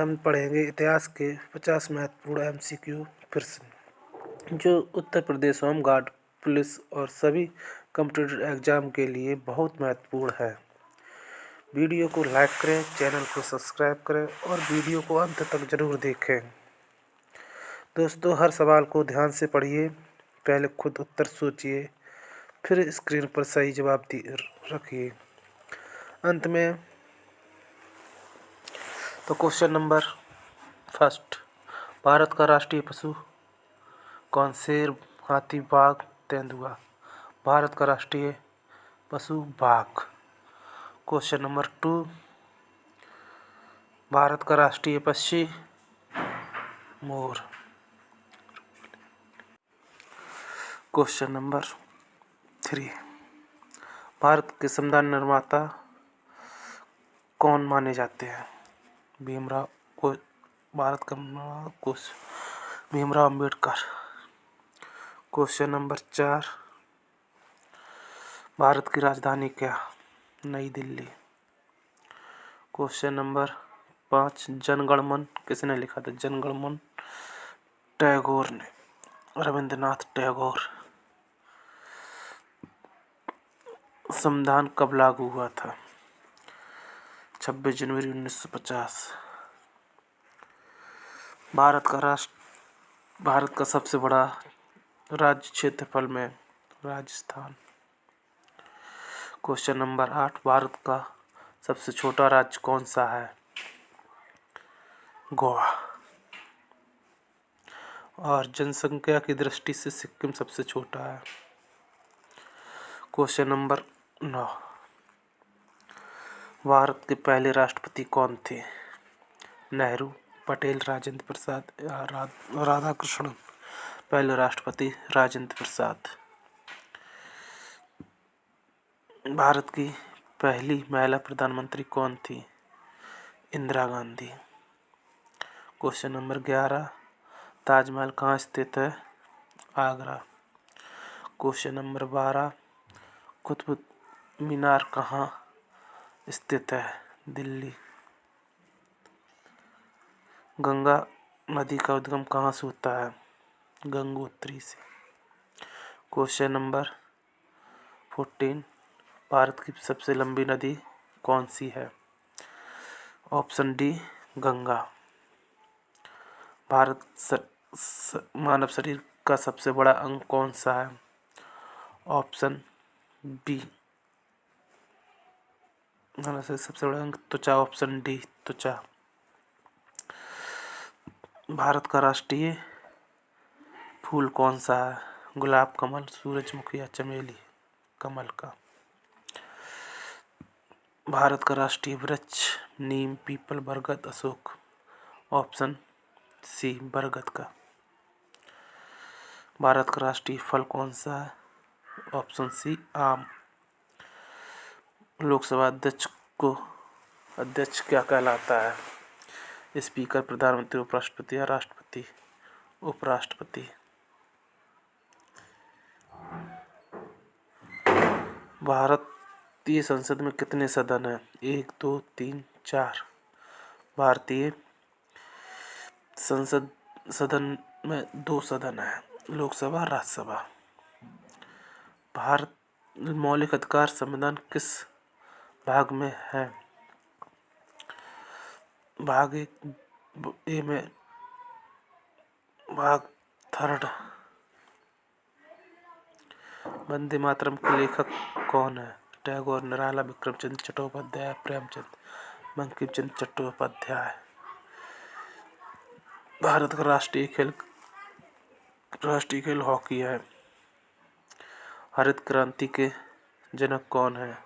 हम पढ़ेंगे इतिहास के 50 महत्वपूर्ण MCQ प्रश्न जो Uttar Pradesh home guard, police और सभी कॉम्पिटिटिव एग्जाम के लिए बहुत महत्वपूर्ण है। वीडियो को लाइक करें, चैनल को सब्सक्राइब करें और वीडियो को अंत तक जरूर देखें। दोस्तों, हर सवाल को ध्यान से पढ़िए, पहले खुद उत्तर सोचिए, फिर स्क्रीन पर सही जवाब रखिए। अंत में तो क्वेश्चन नंबर फर्स्ट, भारत का राष्ट्रीय पशु कौन? शेर, हाथी, बाघ, तेंदुआ। भारत का राष्ट्रीय पशु बाघ। क्वेश्चन नंबर 2, भारत का राष्ट्रीय पक्षी मोर। क्वेश्चन नंबर 3, भारत के संविधान निर्माता कौन माने जाते हैं? भीमराव अम्बेडकर। क्वेश्चन नंबर 4, भारत की राजधानी क्या? नई दिल्ली। क्वेश्चन नंबर 5, जनगण मन किसने लिखा था? जनगण मन टैगोर ने, रविंद्रनाथ टैगोर। संविधान कब लागू हुआ था? 26 जनवरी 1950। भारत का सबसे बड़ा राज्य क्षेत्रफल में राजस्थान। क्वेश्चन नंबर 8, भारत का सबसे छोटा राज्य कौन सा है? गोवा। और जनसंख्या की दृष्टि से सिक्किम सबसे छोटा है। क्वेश्चन नंबर 9, भारत के पहले राष्ट्रपति कौन थे? नेहरू, पटेल, राजेंद्र प्रसाद या राधाकृष्णन। पहले राष्ट्रपति राजेंद्र प्रसाद। भारत की पहली महिला प्रधानमंत्री कौन थी? इंदिरा गांधी। क्वेश्चन नंबर 11, ताजमहल कहाँ स्थित है? आगरा। क्वेश्चन नंबर 12, कुतुब मीनार कहाँ स्थित है? दिल्ली। गंगा नदी का उद्गम कहाँ से होता है? गंगोत्री से। क्वेश्चन नंबर 14, भारत की सबसे लंबी नदी कौन सी है? Option D, Ganga. मानव शरीर का सबसे बड़ा अंग कौन सा है? ऑप्शन बी, मानव शरीर सबसे बड़ा अंग त्वचा। ऑप्शन डी, त्वचा। भारत का राष्ट्रीय फूल कौन सा है? गुलाब, कमल, सूरजमुखी या चमेली? कमल का। भारत का राष्ट्रीय वृक्ष नीम, पीपल, बरगद, अशोक। ऑप्शन सी, बरगद का। भारत का राष्ट्रीय फल कौन सा है? ऑप्शन सी, आम। लोकसभा अध्यक्ष क्या कहलाता है? स्पीकर, प्रधानमंत्री, उपराष्ट्रपति या राष्ट्रपति? उपराष्ट्रपति। भारतीय संसद में कितने सदन हैं? 1, 2, 3, 4। भारतीय संसद सदन में 2 सदन हैं, लोकसभा, राज्यसभा। भारत मौलिक अधिकार संविधान किस भाग में है? भाग 1 ए में। भाग 3। वंदे मातरम के लेखक कौन है? टैगोर, निराला, विक्रम चंद्र चट्टोपाध्याय, प्रेमचंद, बंकिम चंद्र चट्टोपाध्याय। भारत का राष्ट्रीय खेल हॉकी है। हरित क्रांति के जनक कौन है?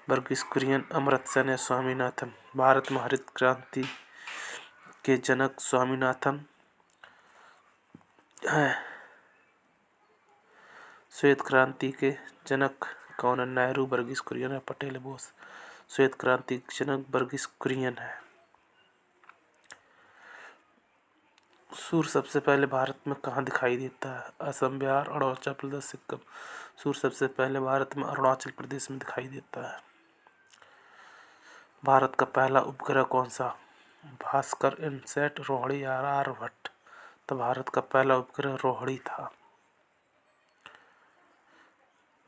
वर्गीस कुरियन, अमर्त्य सेन या स्वामीनाथन? भारत में हरित क्रांति के जनक स्वामीनाथन हैं। श्वेत क्रांति के जनक कौन है? नेहरू, वर्गीस कुरियन या पटेल, बोस? श्वेत क्रांति के जनक वर्गीस कुरियन है। सूर्य सबसे पहले भारत में कहाँ दिखाई देता है? असम, बिहार, अरुणाचल प्रदेश, सिक्किम? सूर्य सबसे पहले भारत में अरुणाचल प्रदेश में दिखाई देता है। भारत का पहला उपग्रह कौन सा? भास्कर इनसैट रोहिणी आर्यभट्ट। तो भारत का पहला उपग्रह रोहिणी था।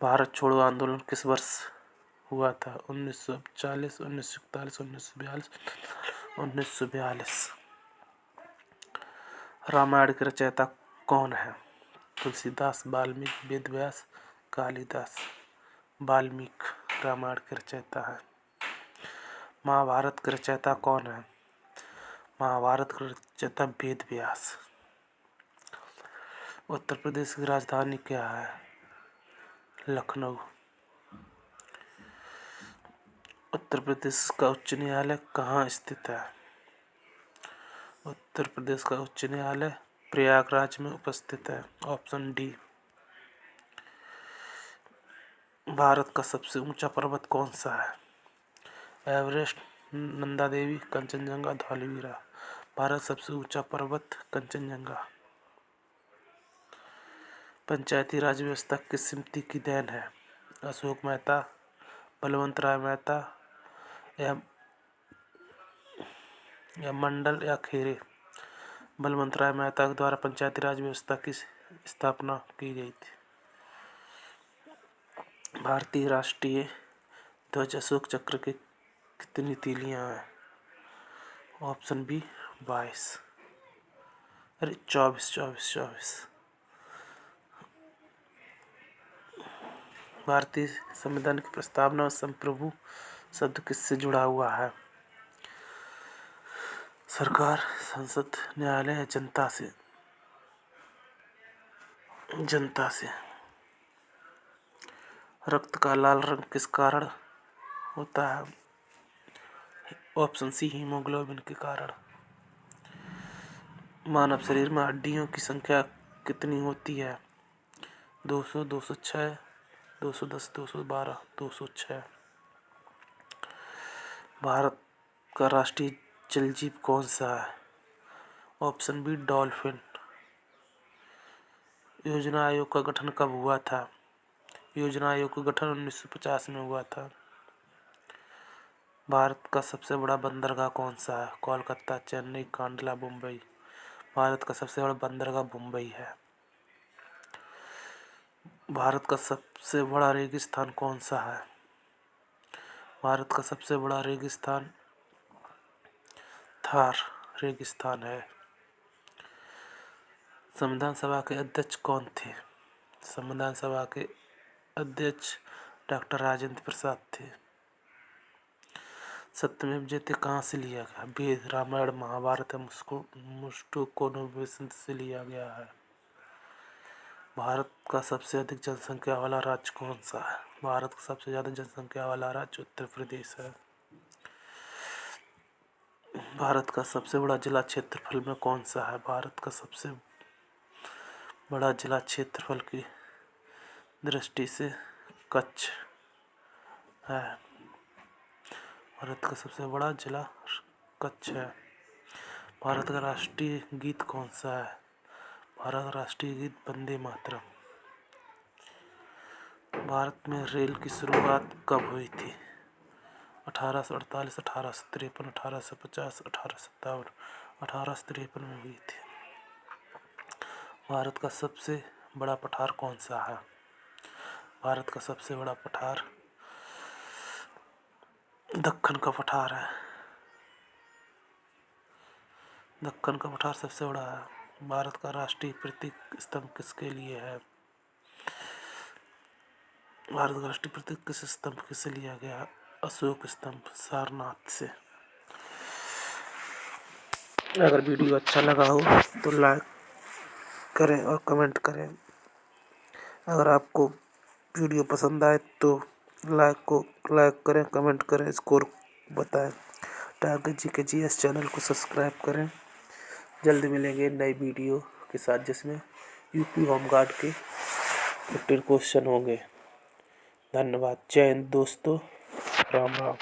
भारत छोड़ो आंदोलन किस वर्ष हुआ था? 1940, 1941, 1942, 1942। रामायण के रचयिता कौन है? तुलसीदास, वाल्मीकि, वेद व्यास, कालिदास। वाल्मीकि रामायण के रचयिता है। महाभारत के रचयिता कौन है? महाभारत के रचयिता वेद व्यास। उत्तर प्रदेश की राजधानी क्या है? लखनऊ। उत्तर प्रदेश का उच्च न्यायालय कहाँ स्थित है? उत्तर प्रदेश का उच्च न्यायालय प्रयागराज में उपस्थित है। Option D. भारत का सबसे ऊंचा पर्वत कौन सा है? एवरेस्ट, नंदा देवी, कंचनजंगा, धौलीवीरा। भारत सबसे ऊंचा पर्वत कंचनजंगा। पंचायती राज व्यवस्था किस समिति की देन है? अशोक मेहता, बलवंत राय मेहता या मंडल या खेरे। बलवंत राय मेहता के द्वारा पंचायती राज व्यवस्था की स्थापना की गई थी। भारतीय राष्ट्रीय ध्वज अशोक चक्र के कितनी तीलियां हैं? Option B 22। अरे 24। भारतीय संविधान की प्रस्तावना और संप्रभु शब्द किससे जुड़ा हुआ है? सरकार, संसद, न्यायालय या जनता से? जनता से। रक्त का लाल रंग किस कारण होता है? ऑप्शन सी हीमोग्लोबिन के कारण। मानव शरीर में हड्डियों की संख्या कितनी होती है? 200, 206, 210, 212, 206। भारत का राष्ट्रीय जल जीव कौन सा है? Option B dolphin. योजना आयोग का गठन कब हुआ था? योजना आयोग का गठन 1950 में हुआ था। भारत का सबसे बड़ा बंदरगाह कौन सा है? कोलकाता, चेन्नई, कांडला, मुंबई। भारत का सबसे बड़ा बंदरगाह मुंबई है। भारत का सबसे बड़ा रेगिस्तान कौन सा है? भारत का सबसे बड़ा रेगिस्तान थार रेगिस्तान है। संविधान सभा के अध्यक्ष कौन थे? संविधान सभा के अध्यक्ष डॉक्टर राजेंद्र प्रसाद थे। सत्यमेव जयते कहाँ से लिया गया? वेद, रामायण, महाभारत, मुष्टोकोनोवेशन से लिया गया है। भारत का सबसे अधिक जनसंख्या वाला राज्य कौन सा है? भारत का सबसे ज़्यादा जनसंख्या वाला राज्य उत्तर प्रदेश है। भारत का सबसे बड़ा जिला क्षेत्रफल में कौन सा है? भारत का सबसे बड़ा जिला क्षेत्रफल की दृष्टि से कच्छ है। भारत का सबसे बड़ा जिला कच्छ है। भारत का राष्ट्रीय गीत कौन सा है? भारत का राष्ट्रीय गीत वंदे मातरम। भारत में रेल की शुरुआत कब हुई थी? 1848, 1853, 1850, 1857। 1853 में हुई थी। भारत का सबसे बड़ा पठार कौन सा है? भारत का सबसे बड़ा पठार दक्कन का पठार है। दक्कन का पठार सबसे बड़ा है। भारत का राष्ट्रीय प्रतीक स्तंभ किसके लिए है? भारत का राष्ट्रीय प्रतीक किस स्तंभ से लिया गया? अशोक स्तंभ, सारनाथ से। अगर वीडियो अच्छा लगा हो तो लाइक करें और कमेंट करें। अगर आपको वीडियो पसंद आए तो लाइक करें, कमेंट करें, स्कोर बताएं। टारगेट GKGS चैनल को सब्सक्राइब करें। जल्द मिलेंगे नई वीडियो के साथ जिसमें यूपी होमगार्ड के 15 क्वेश्चन होंगे। धन्यवाद। जय हिंद दोस्तों। राम राम।